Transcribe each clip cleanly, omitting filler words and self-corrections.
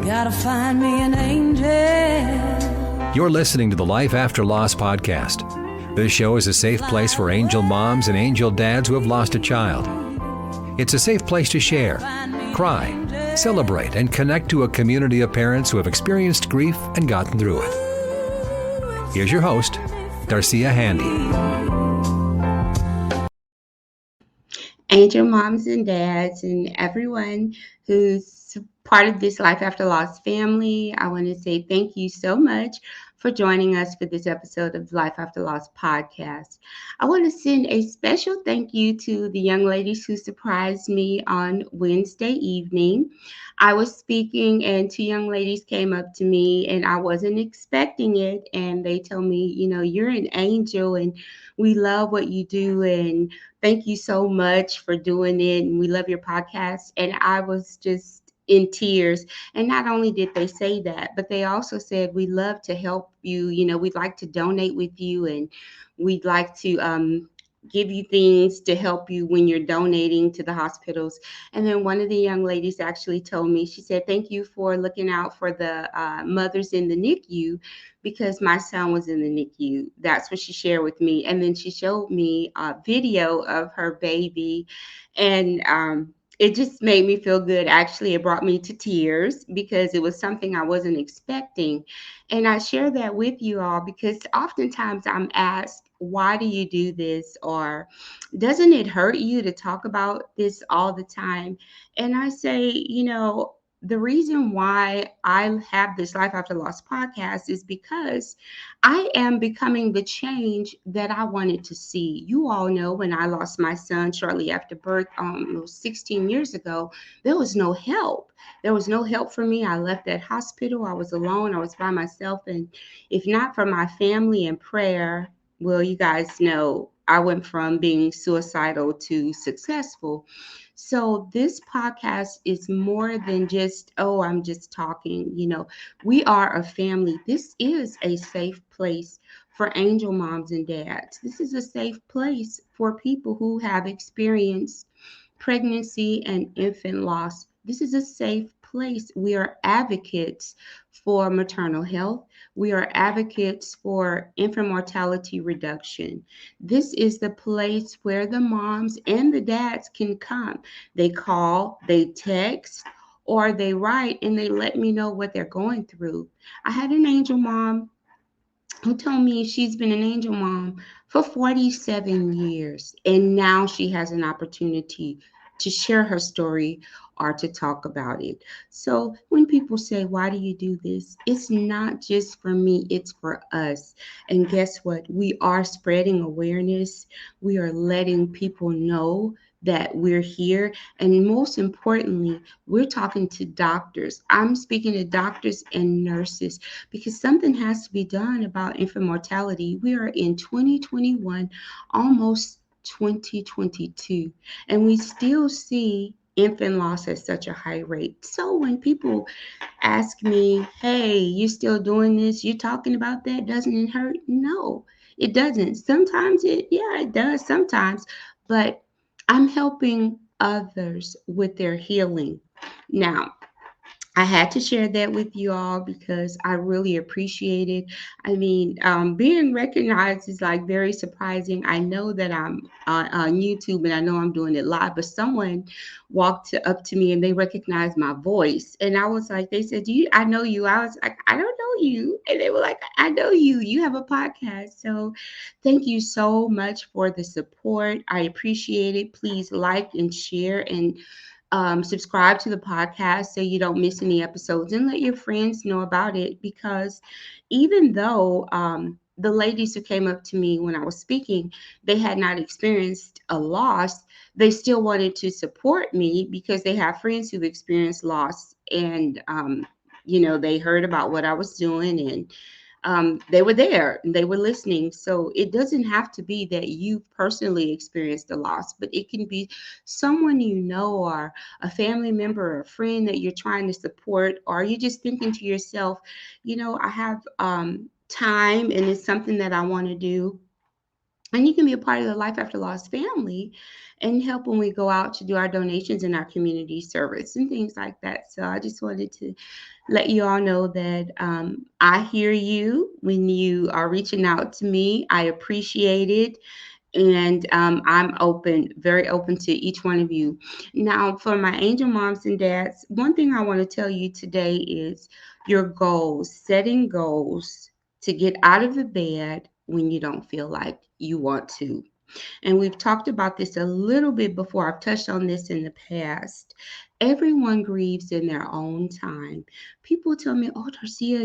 Gotta find me an angel. You're listening to the Life After Loss podcast. This show is a safe place for angel moms and angel dads who have lost a child. It's a safe place to share, cry, celebrate, and connect to a community of parents who have experienced grief and gotten through it. Here's your host, Darcea Handy. Angel moms and dads and everyone who's part of this Life After Loss family, I want to say thank you so much for joining us for this episode of Life After Loss podcast. I want to send a special thank you to the young ladies who surprised me on Wednesday evening. I was speaking and two young ladies came up to me and I wasn't expecting it. And they told me, you're an angel and we love what you do. And thank you so much for doing it. And we love your podcast. And I was just in tears. And not only did they say that, but they also said, we love to help you. We'd like to donate with you and we'd like to give you things to help you when you're donating to the hospitals. And then one of the young ladies actually told me, she said, thank you for looking out for the mothers in the NICU because my son was in the NICU. That's what she shared with me. And then she showed me a video of her baby and it just made me feel good. Actually, it brought me to tears because it was something I wasn't expecting. And I share that with you all because oftentimes I'm asked, why do you do this? Or doesn't it hurt you to talk about this all the time? And I say, the reason why I have this Life After Loss podcast is because I am becoming the change that I wanted to see. You all know when I lost my son shortly after birth, 16 years ago, there was no help. There was no help for me. I left that hospital. I was alone. I was by myself. And if not for my family and prayer, well, you guys know I went from being suicidal to successful. So this podcast is more than just, I'm just talking. We are a family. This is a safe place for angel moms and dads. This is a safe place for people who have experienced pregnancy and infant loss. This is a safe place. We are advocates for maternal health. We are advocates for infant mortality reduction. This is the place where the moms and the dads can come. They call, they text, or they write and they let me know what they're going through. I had an angel mom who told me she's been an angel mom for 47 years, and now she has an opportunity to share her story or to talk about it. So when people say, why do you do this? It's not just for me, it's for us. And guess what? We are spreading awareness. We are letting people know that we're here. And most importantly, we're talking to doctors. I'm speaking to doctors and nurses because something has to be done about infant mortality. We are in 2021, almost 2022, and we still see infant loss at such a high rate. So when people ask me, hey, you still doing this? You talking about that? Doesn't it hurt? No, it doesn't. Sometimes it does sometimes, but I'm helping others with their healing. Now, I had to share that with you all because I really appreciate it. I mean, being recognized is like very surprising. I know that I'm on YouTube and I know I'm doing it live, but someone walked up to me and they recognized my voice. And I was like, they said, I know you? I was like, I don't know you. And they were like, I know you. You have a podcast. So thank you so much for the support. I appreciate it. Please like and share and subscribe to the podcast so you don't miss any episodes and let your friends know about it because even though the ladies who came up to me when I was speaking, they had not experienced a loss, they still wanted to support me because they have friends who've experienced loss and, they heard about what I was doing and they were there and they were listening. So it doesn't have to be that you personally experienced the loss, but it can be someone you know or a family member or a friend that you're trying to support, or you're just thinking to yourself, I have time and it's something that I want to do. And you can be a part of the Life After Loss family and help when we go out to do our donations in our community service and things like that. So I just wanted to let you all know that I hear you when you are reaching out to me. I appreciate it. And I'm open, very open to each one of you. Now, for my angel moms and dads, one thing I want to tell you today is your goals, setting goals to get out of the bed when you don't feel like you want to. And we've talked about this a little bit before. I've touched on this in the past. Everyone grieves in their own time. People tell me, "Oh, Darcea,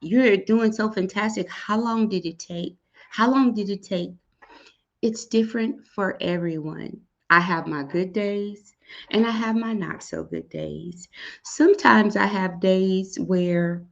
you're doing so fantastic. How long did it take? How long did it take?" It's different for everyone. I have my good days and I have my not so good days. Sometimes I have days where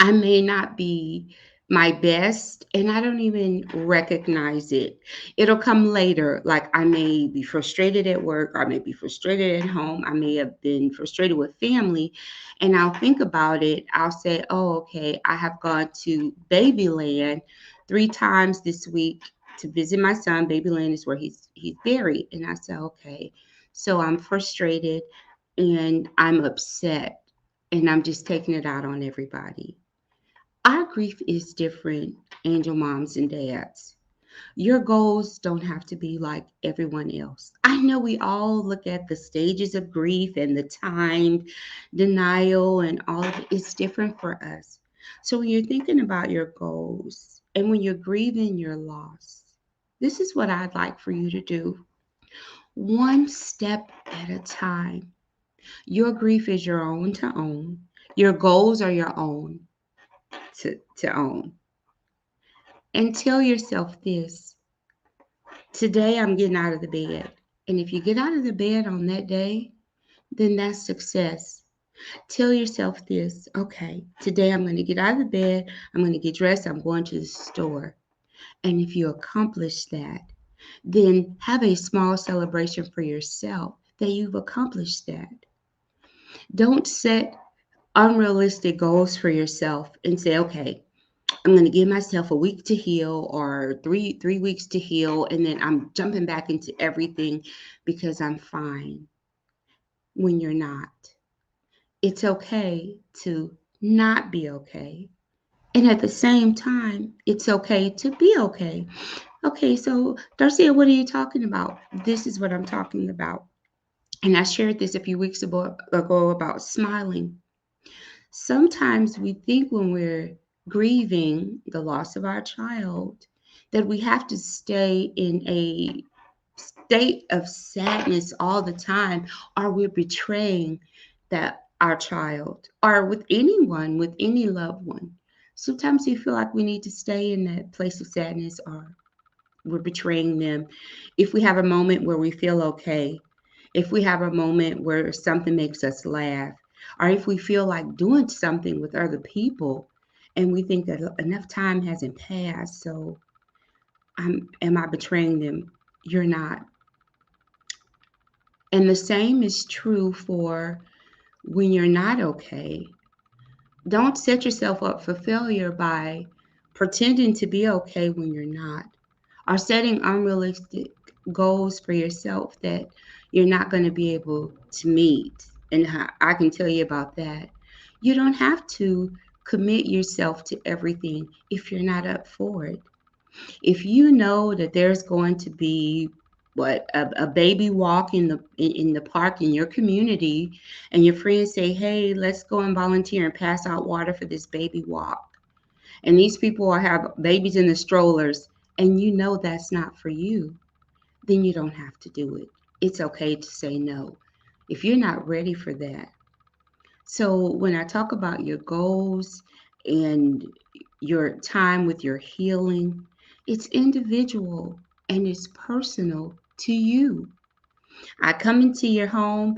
I may not be my best and I don't even recognize it. It'll come later. Like I may be frustrated at work, or I may be frustrated at home, I may have been frustrated with family, and I'll think about it. I'll say, "Oh, okay, I have gone to Babyland 3 times this week to visit my son. Babyland is where he's buried." And I say, "Okay, so I'm frustrated and I'm upset and I'm just taking it out on everybody." Our grief is different, angel moms and dads. Your goals don't have to be like everyone else. I know we all look at the stages of grief and the time denial and all of it. It's different for us. So when you're thinking about your goals and when you're grieving your loss, this is what I'd like for you to do. One step at a time. Your grief is your own to own. Your goals are your own to own. And tell yourself this: today I'm getting out of the bed. And if you get out of the bed on that day, then that's success. Tell yourself this: okay, today I'm going to get out of the bed, I'm going to get dressed, I'm going to the store. And if you accomplish that, then have a small celebration for yourself that you've accomplished that. Don't set unrealistic goals for yourself and say, "Okay, I'm going to give myself a week to heal, or three weeks to heal, and then I'm jumping back into everything because I'm fine," when you're not. It's okay to not be okay. And at the same time, it's okay to be okay. Okay, so Darcia, what are you talking about? This is what I'm talking about. And I shared this a few weeks ago about smiling. Sometimes we think when we're grieving the loss of our child that we have to stay in a state of sadness all the time, or we're betraying that our child, or with anyone, with any loved one. Sometimes we feel like we need to stay in that place of sadness, or we're betraying them. If we have a moment where we feel okay, if we have a moment where something makes us laugh, or if we feel like doing something with other people and we think that enough time hasn't passed, so am I betraying them? You're not. And the same is true for when you're not okay. Don't set yourself up for failure by pretending to be okay when you're not, or setting unrealistic goals for yourself that you're not going to be able to meet. And I can tell you about that. You don't have to commit yourself to everything if you're not up for it. If you know that there's going to be a baby walk in the park in your community, and your friends say, "Hey, let's go and volunteer and pass out water for this baby walk," and these people have babies in the strollers, and you know that's not for you, then you don't have to do it. It's okay to say no if you're not ready for that. So when I talk about your goals and your time with your healing, it's individual and it's personal to you. I come into your home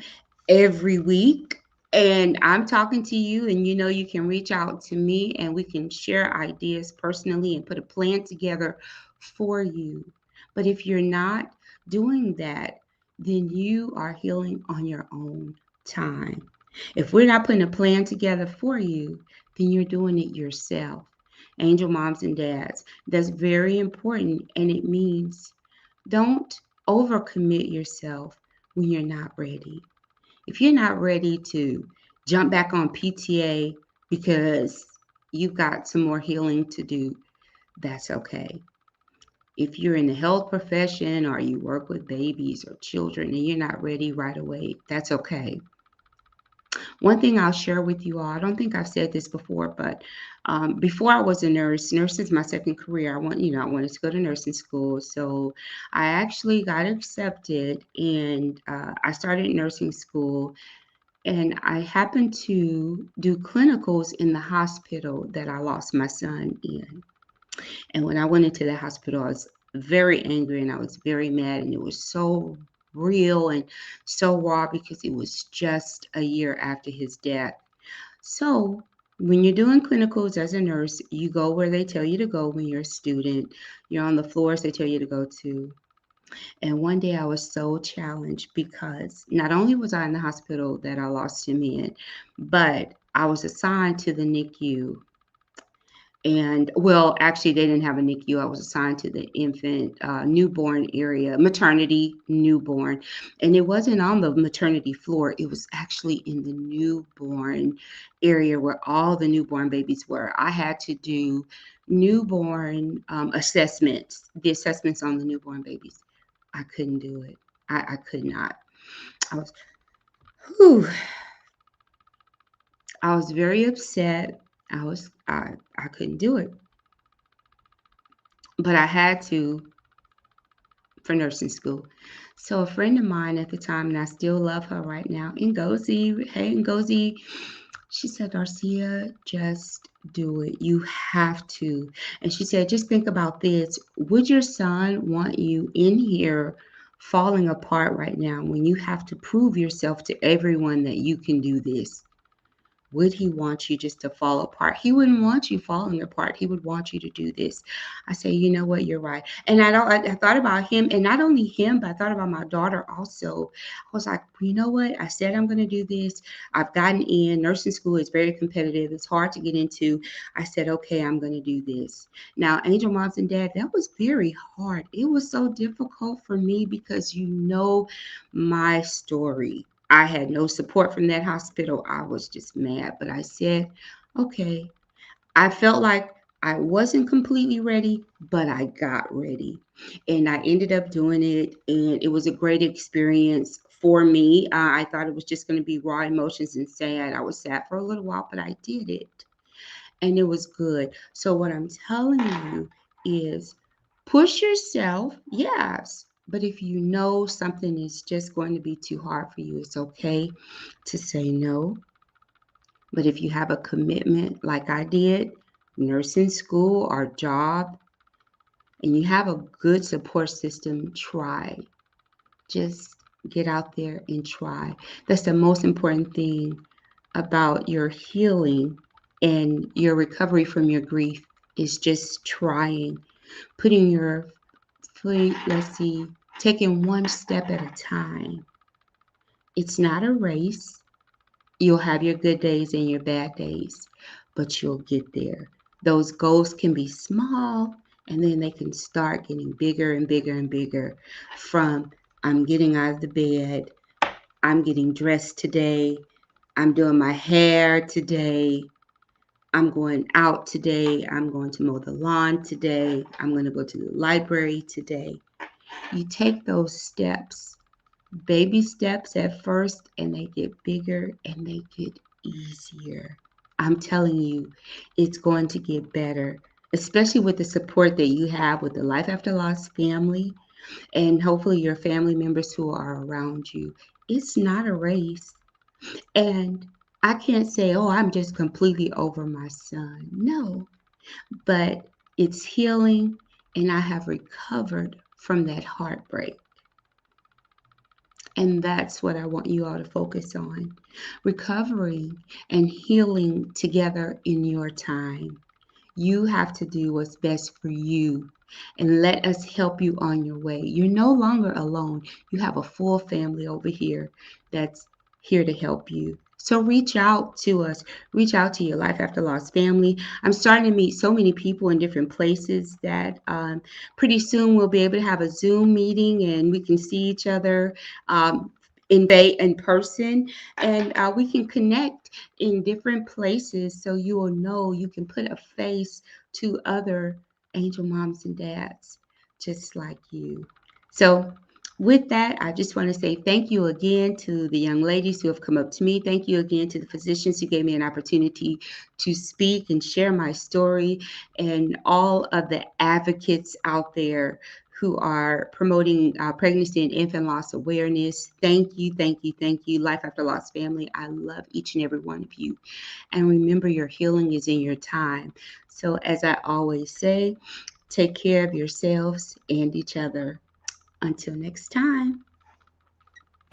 every week and I'm talking to you, and you can reach out to me and we can share ideas personally and put a plan together for you. But if you're not doing that, then you are healing on your own time. If we're not putting a plan together for you, then you're doing it yourself. angel moms and dads. That's very important. And it means don't overcommit yourself when you're not ready. If you're not ready to jump back on PTA because you've got some more healing to do, that's okay. If you're in the health profession or you work with babies or children and you're not ready right away, that's okay. One thing I'll share with you all, I don't think I've said this before, but before I was a nurse, nursing is my second career. I wanted to go to nursing school. So I actually got accepted and I started nursing school. And I happened to do clinicals in the hospital that I lost my son in. And when I went into the hospital, I was very angry and I was very mad. And it was so real and so raw because it was just a year after his death. So, when you're doing clinicals as a nurse, you go where they tell you to go when you're a student. You're on the floors they tell you to go to. And one day I was so challenged because not only was I in the hospital that I lost him in, but I was assigned to the NICU. And well, actually, they didn't have a NICU. I was assigned to the infant, newborn area, maternity, newborn. And it wasn't on the maternity floor, it was actually in the newborn area where all the newborn babies were. I had to do newborn assessments, the assessments on the newborn babies. I couldn't do it. I could not. I was, whew, I was very upset. I couldn't do it, but I had to for nursing school. So a friend of mine at the time, and I still love her right now, Ngozi, hey Ngozi, she said, Darcea, just do it. You have to. And she said, just think about this. Would your son want you in here falling apart right now when you have to prove yourself to everyone that you can do this? Would he want you just to fall apart? He wouldn't want you falling apart. He would want you to do this. I say, you know what, you're right. And I thought about him, and not only him, but I thought about my daughter also. I was like, you know what? I said I'm going to do this. I've gotten in. Nursing school is very competitive. It's hard to get into. I said, okay, I'm going to do this. Now, Angel Moms and Dad, that was very hard. It was so difficult for me because you know my story. I had no support from that hospital. I was just mad. But I said, okay. I felt like I wasn't completely ready, but I got ready. And I ended up doing it. And it was a great experience for me. I thought it was just going to be raw emotions and sad. I was sad for a little while, but I did it. And it was good. So, what I'm telling you is push yourself, yes. But if you know something is just going to be too hard for you, it's okay to say no. But if you have a commitment like I did, nursing school or job, and you have a good support system, try. Just get out there and try. That's the most important thing about your healing and your recovery from your grief is just trying, putting your feet, let's see, taking one step at a time. It's not a race. You'll have your good days and your bad days, but you'll get there. Those goals can be small and then they can start getting bigger and bigger and bigger from I'm getting out of the bed, I'm getting dressed today, I'm doing my hair today, I'm going out today, I'm going to mow the lawn today, I'm going to go to the library today. You take those steps, baby steps at first, and they get bigger and they get easier. I'm telling you, it's going to get better, especially with the support that you have with the Life After Loss family and hopefully your family members who are around you. It's not a race. And I can't say, oh, I'm just completely over my son. No, but it's healing and I have recovered from that heartbreak. And that's what I want you all to focus on. Recovering and healing together in your time. You have to do what's best for you and let us help you on your way. You're no longer alone. You have a full family over here that's here to help you. So reach out to us. Reach out to your Life After Loss family. I'm starting to meet so many people in different places that pretty soon we'll be able to have a Zoom meeting and we can see each other in person, and we can connect in different places so you will know you can put a face to other angel moms and dads just like you. So with that, I just want to say thank you again to the young ladies who have come up to me. Thank you again to the physicians who gave me an opportunity to speak and share my story, and all of the advocates out there who are promoting pregnancy and infant loss awareness. Thank you, thank you, thank you. Life After Loss family, I love each and every one of you. And remember, your healing is in your time. So as I always say, take care of yourselves and each other. Until next time.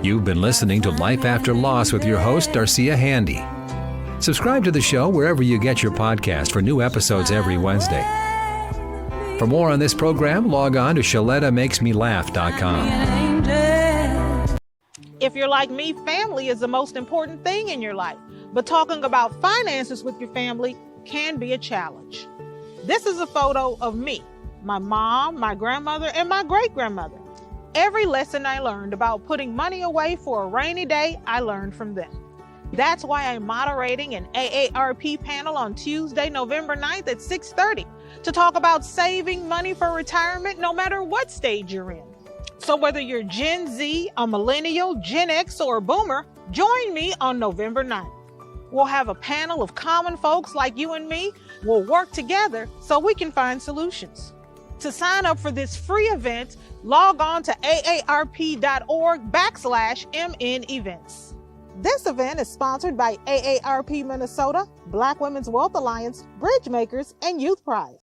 You've been listening to Life After Loss with your host, Darcea Handy. Subscribe to the show wherever you get your podcast for new episodes every Wednesday. For more on this program, log on to ShalettaMakesMeLaugh.com. If you're like me, family is the most important thing in your life, but talking about finances with your family can be a challenge. This is a photo of me, my mom, my grandmother, and my great-grandmother. Every lesson I learned about putting money away for a rainy day, I learned from them. That's why I'm moderating an AARP panel on Tuesday, November 9th at 6:30 to talk about saving money for retirement no matter what stage you're in. So whether you're Gen Z, a millennial, Gen X, or a boomer, join me on November 9th. We'll have a panel of common folks like you and me. We'll work together so we can find solutions. To sign up for this free event, log on to aarp.org/MN events. This event is sponsored by AARP Minnesota, Black Women's Wealth Alliance, Bridgemakers, and Youth Pride.